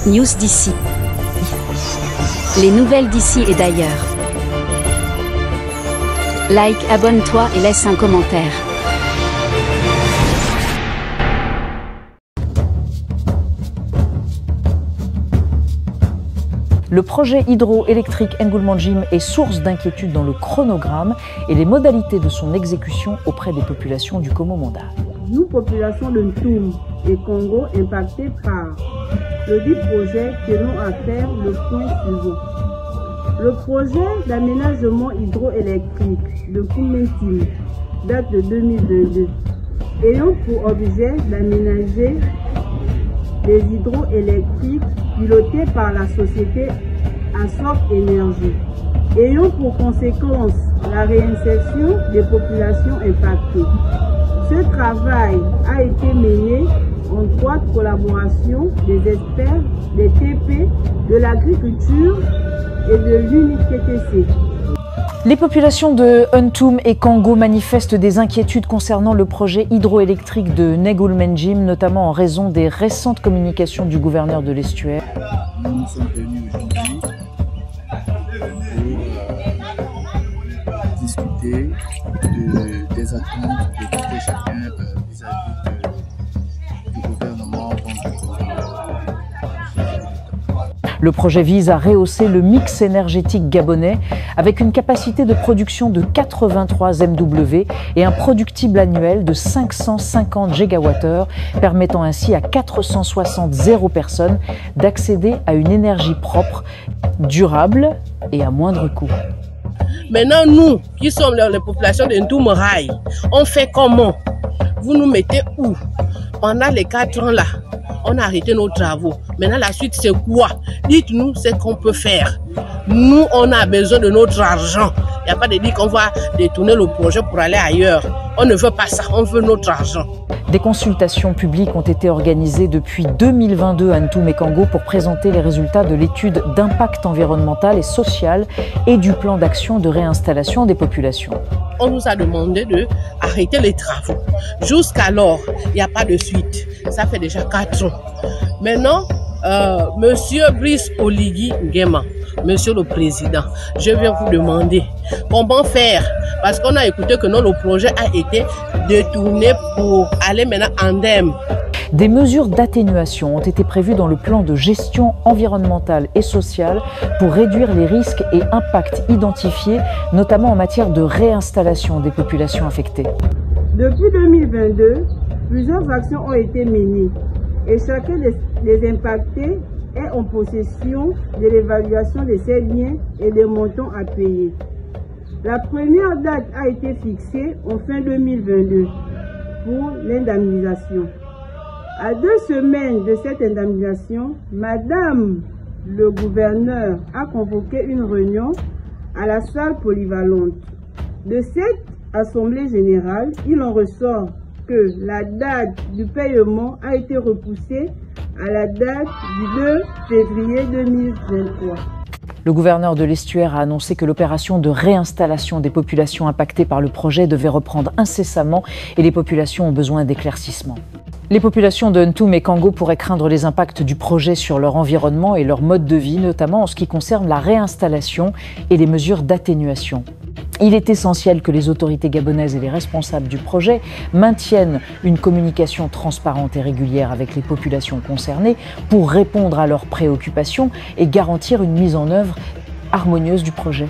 News d'ici. Les nouvelles d'ici et d'ailleurs. Like, abonne-toi et laisse un commentaire. Le projet hydroélectrique Ngoulemanjim est source d'inquiétude dans le chronogramme et les modalités de son exécution auprès des populations du Congo-Mondal. Nous, population de Ntoum et Congo, impactés par le dit projet, tenons à faire le point suivant. Le projet d'aménagement hydroélectrique de Ngoulemanjim date de 2022, ayant pour objet d'aménager des hydroélectriques pilotés par la société Assop Énergie, ayant pour conséquence la réinsertion des populations impactées. Ce travail a été mené en étroite collaboration des experts, des TP, de l'agriculture et de l'UNITTC. Les populations de Ntoum et Congo manifestent des inquiétudes concernant le projet hydroélectrique de Ngoulemanjim, notamment en raison des récentes communications du gouverneur de l'estuaire. Nous sommes venus aujourd'hui pour discuter des attentes de tout et chacun vis-à-vis du gouvernement. Le projet vise à rehausser le mix énergétique gabonais avec une capacité de production de 83 MW et un productible annuel de 550 GWh, permettant ainsi à 460 personnes d'accéder à une énergie propre, durable et à moindre coût. Maintenant, nous, qui sommes les populations de Ntoum Rai, on fait comment? Vous nous mettez où? Pendant les 4 ans là, on a arrêté nos travaux. Maintenant, la suite, c'est quoi? Dites-nous ce qu'on peut faire. Nous, on a besoin de notre argent. Il n'y a pas de dire qu'on va détourner le projet pour aller ailleurs. On ne veut pas ça, on veut notre argent. Des consultations publiques ont été organisées depuis 2022 à Ntoum et Congo pour présenter les résultats de l'étude d'impact environnemental et social et du plan d'action de réinstallation des populations. On nous a demandé d'arrêter les travaux. Jusqu'alors, il n'y a pas de suite. Ça fait déjà 4 ans. Maintenant, Monsieur Brice Oligui Nguema, Monsieur le Président, je viens vous demander comment faire, parce qu'on a écouté que le projet a été détourné pour aller maintenant en DEM. Des mesures d'atténuation ont été prévues dans le plan de gestion environnementale et sociale pour réduire les risques et impacts identifiés, notamment en matière de réinstallation des populations affectées. Depuis 2022, plusieurs actions ont été menées et chacun des impactés est en possession de l'évaluation de ses biens et des montants à payer. La première date a été fixée en fin 2022 pour l'indemnisation. À 2 semaines de cette indemnisation, Madame le gouverneur a convoqué une réunion à la salle polyvalente. De cette assemblée générale, il en ressort que la date du paiement a été repoussée à la date du 2 février 2023. Le gouverneur de l'estuaire a annoncé que l'opération de réinstallation des populations impactées par le projet devait reprendre incessamment et les populations ont besoin d'éclaircissements. Les populations de Ntoum et Congo pourraient craindre les impacts du projet sur leur environnement et leur mode de vie, notamment en ce qui concerne la réinstallation et les mesures d'atténuation. Il est essentiel que les autorités gabonaises et les responsables du projet maintiennent une communication transparente et régulière avec les populations concernées pour répondre à leurs préoccupations et garantir une mise en œuvre harmonieuse du projet.